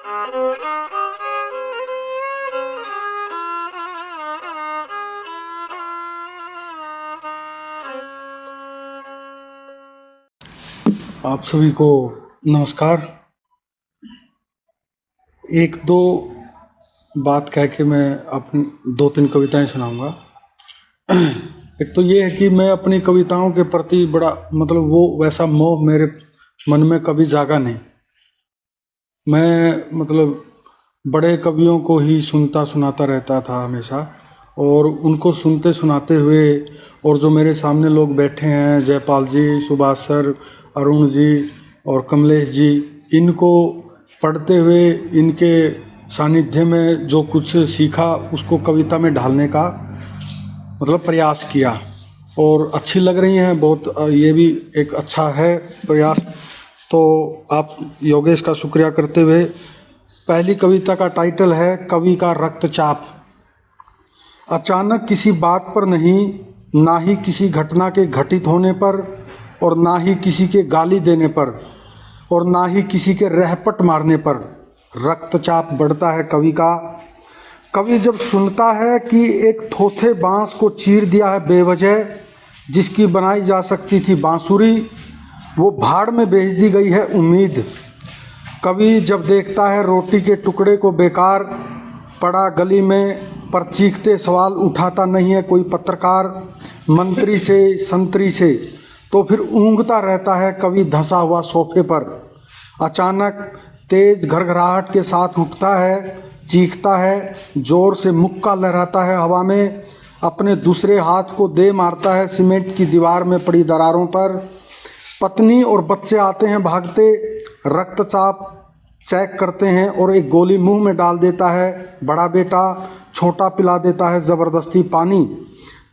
आप सभी को नमस्कार। एक दो बात कह के मैं अपनी 2-3 कविताएं सुनाऊंगा। एक तो ये है कि मैं अपनी कविताओं के प्रति बड़ा वो वैसा मोह मेरे मन में कभी जागा नहीं। मैं बड़े कवियों को ही सुनता सुनाता रहता था हमेशा, और उनको सुनते सुनाते हुए और जो मेरे सामने लोग बैठे हैं, जयपाल जी, सुभाष सर, अरुण जी और कमलेश जी, इनको पढ़ते हुए इनके सानिध्य में जो कुछ सीखा उसको कविता में ढालने का प्रयास किया, और अच्छी लग रही हैं बहुत। ये भी एक अच्छा है प्रयास। तो आप योगेश का शुक्रिया करते हुए पहली कविता का टाइटल है कवि का रक्तचाप। अचानक किसी बात पर नहीं, ना ही किसी घटना के घटित होने पर, और ना ही किसी के गाली देने पर, और ना ही किसी के रहपट मारने पर रक्तचाप बढ़ता है कवि का। कवि जब सुनता है कि एक थोथे बांस को चीर दिया है बेवजह, जिसकी बनाई जा सकती थी बांसुरी, वो भाड़ में भेज दी गई है उम्मीद। कवि जब देखता है रोटी के टुकड़े को बेकार पड़ा गली में, पर चीखते सवाल उठाता नहीं है कोई पत्रकार, मंत्री से संतरी से, तो फिर ऊँघता रहता है कवि धंसा हुआ सोफे पर। अचानक तेज घरघराहट के साथ उठता है, चीखता है, जोर से मुक्का लहराता है हवा में, अपने दूसरे हाथ को दे मारता है सीमेंट की दीवार में पड़ी दरारों पर। पत्नी और बच्चे आते हैं भागते, रक्तचाप चेक करते हैं और एक गोली मुंह में डाल देता है बड़ा बेटा, छोटा पिला देता है ज़बरदस्ती पानी।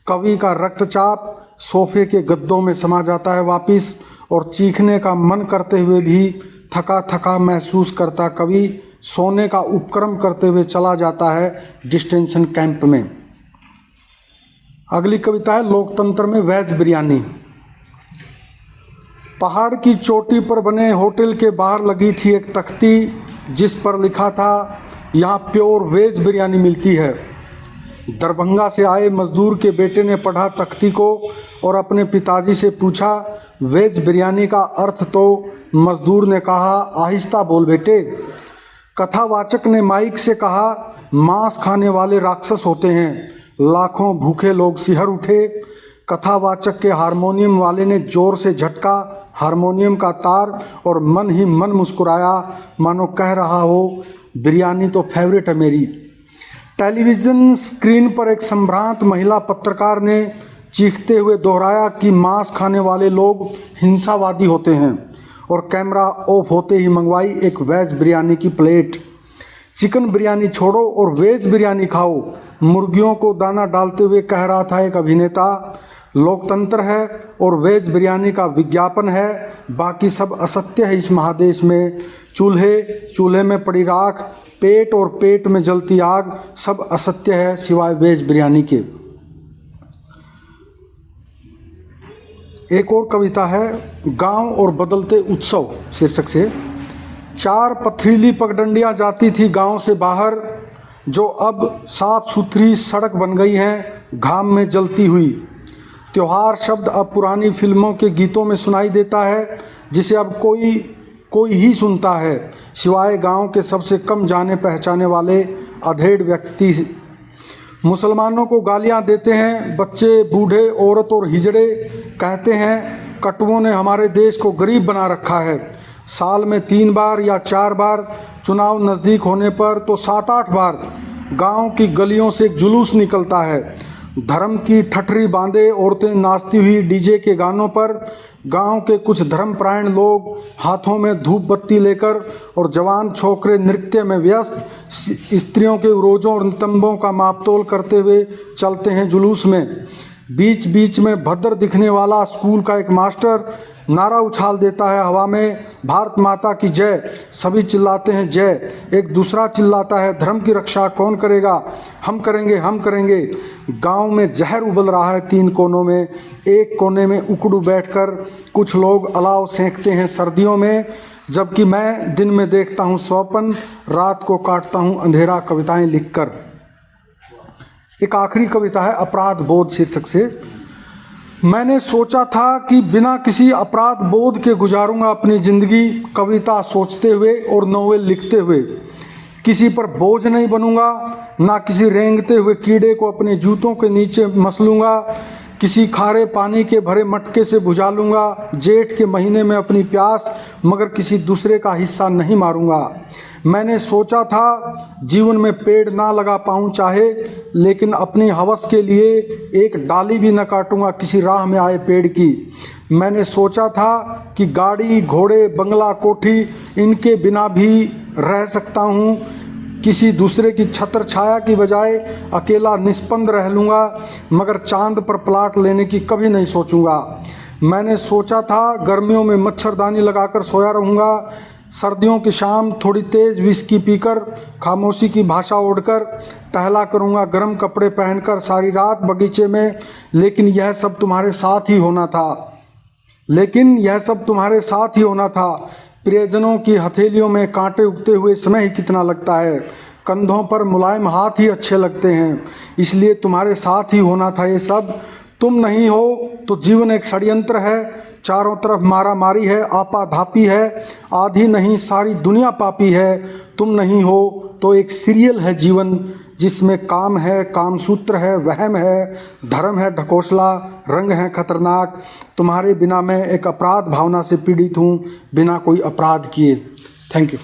कवि का रक्तचाप सोफे के गद्दों में समा जाता है वापिस, और चीखने का मन करते हुए भी थका थका महसूस करता कवि सोने का उपक्रम करते हुए चला जाता है डिस्टेंशन कैंप में। अगली कविता है लोकतंत्र में वेज बिरयानी। पहाड़ की चोटी पर बने होटल के बाहर लगी थी एक तख्ती, जिस पर लिखा था यहाँ प्योर वेज बिरयानी मिलती है। दरभंगा से आए मजदूर के बेटे ने पढ़ा तख्ती को और अपने पिताजी से पूछा वेज बिरयानी का अर्थ, तो मजदूर ने कहा आहिस्ता बोल बेटे। कथावाचक ने माइक से कहा मांस खाने वाले राक्षस होते हैं। लाखों भूखे लोग सिहर उठे। कथावाचक के हारमोनियम वाले ने जोर से झटका हारमोनियम का तार और मन ही मन मुस्कुराया, मानो कह रहा हो बिरयानी तो फेवरेट है मेरी। टेलीविज़न स्क्रीन पर एक संभ्रांत महिला पत्रकार ने चीखते हुए दोहराया कि मांस खाने वाले लोग हिंसावादी होते हैं, और कैमरा ऑफ होते ही मंगवाई एक वेज बिरयानी की प्लेट। चिकन बिरयानी छोड़ो और वेज बिरयानी खाओ, मुर्गियों को दाना डालते हुए कह रहा था एक अभिनेता। लोकतंत्र है और वेज बिरयानी का विज्ञापन है, बाकी सब असत्य है इस महादेश में। चूल्हे में पड़ी राख, पेट और पेट में जलती आग, सब असत्य है सिवाय वेज बिरयानी के। एक और कविता है गांव और बदलते उत्सव शीर्षक से। 4 पथरीली पगडंडियां जाती थी गांव से बाहर, जो अब साफ सुथरी सड़क बन गई हैं घाम में जलती हुई। त्योहार शब्द अब पुरानी फिल्मों के गीतों में सुनाई देता है, जिसे अब कोई ही सुनता है सिवाय गांव के सबसे कम जाने पहचाने वाले अधेड़ व्यक्ति। मुसलमानों को गालियां देते हैं बच्चे, बूढ़े, औरत और हिजड़े। कहते हैं कटुओं ने हमारे देश को गरीब बना रखा है। साल में 3 बार या 4 बार, चुनाव नज़दीक होने पर तो 7-8 बार गांव की गलियों से एक जुलूस निकलता है। धर्म की ठठरी बांधे औरतें नाचती हुई डीजे के गानों पर। गांव के कुछ धर्मपरायण लोग हाथों में धूप बत्ती लेकर और जवान छोकरे नृत्य में व्यस्त स्त्रियों के रोजों और नितंबों का मापतोल करते हुए चलते हैं जुलूस में। बीच बीच में भद्र दिखने वाला स्कूल का एक मास्टर नारा उछाल देता है हवा में, भारत माता की जय। सभी चिल्लाते हैं जय। एक दूसरा चिल्लाता है धर्म की रक्षा कौन करेगा, हम करेंगे हम करेंगे। गांव में जहर उबल रहा है 3 कोनों में। एक कोने में उकड़ू बैठकर कुछ लोग अलाव सेंकते हैं सर्दियों में। जबकि मैं दिन में देखता हूँ स्वप्न, रात को काटता हूँ अंधेरा कविताएं लिखकर। एक आखिरी कविता है अपराध बोध शीर्षक से। मैंने सोचा था कि बिना किसी अपराध बोध के गुजारूंगा अपनी ज़िंदगी, कविता सोचते हुए और नोवेल लिखते हुए। किसी पर बोझ नहीं बनूंगा, ना किसी रेंगते हुए कीड़े को अपने जूतों के नीचे मसलूंगा, किसी खारे पानी के भरे मटके से बुझा लूँगा जेठ के महीने में अपनी प्यास, मगर किसी दूसरे का हिस्सा नहीं मारूंगा। मैंने सोचा था जीवन में पेड़ ना लगा पाऊँ चाहे, लेकिन अपनी हवस के लिए एक डाली भी न काटूंगा किसी राह में आए पेड़ की। मैंने सोचा था कि गाड़ी, घोड़े, बंगला, कोठी, इनके बिना भी रह सकता हूँ, किसी दूसरे की छत्र छाया की बजाय अकेला निस्पंद रह लूँगा, मगर चांद पर प्लाट लेने की कभी नहीं सोचूंगा। मैंने सोचा था गर्मियों में मच्छरदानी लगाकर सोया रहूँगा, सर्दियों की शाम थोड़ी तेज़ विस्की पीकर, खामोशी की भाषा ओढ़कर टहला करूँगा गर्म कपड़े पहनकर सारी रात बगीचे में। लेकिन यह सब तुम्हारे साथ ही होना था। प्रियजनों की हथेलियों में कांटे उगते हुए समय ही कितना लगता है, कंधों पर मुलायम हाथ ही अच्छे लगते हैं, इसलिए तुम्हारे साथ ही होना था ये सब। तुम नहीं हो तो जीवन एक षड्यंत्र है, चारों तरफ मारा मारी है, आपाधापी है, आधी नहीं सारी दुनिया पापी है। तुम नहीं हो तो एक सीरियल है जीवन, जिसमें काम है, कामसूत्र है, वहम है, धर्म है ढकोसला, रंग है खतरनाक। तुम्हारे बिना मैं एक अपराध भावना से पीड़ित हूँ, बिना कोई अपराध किए। Thank you.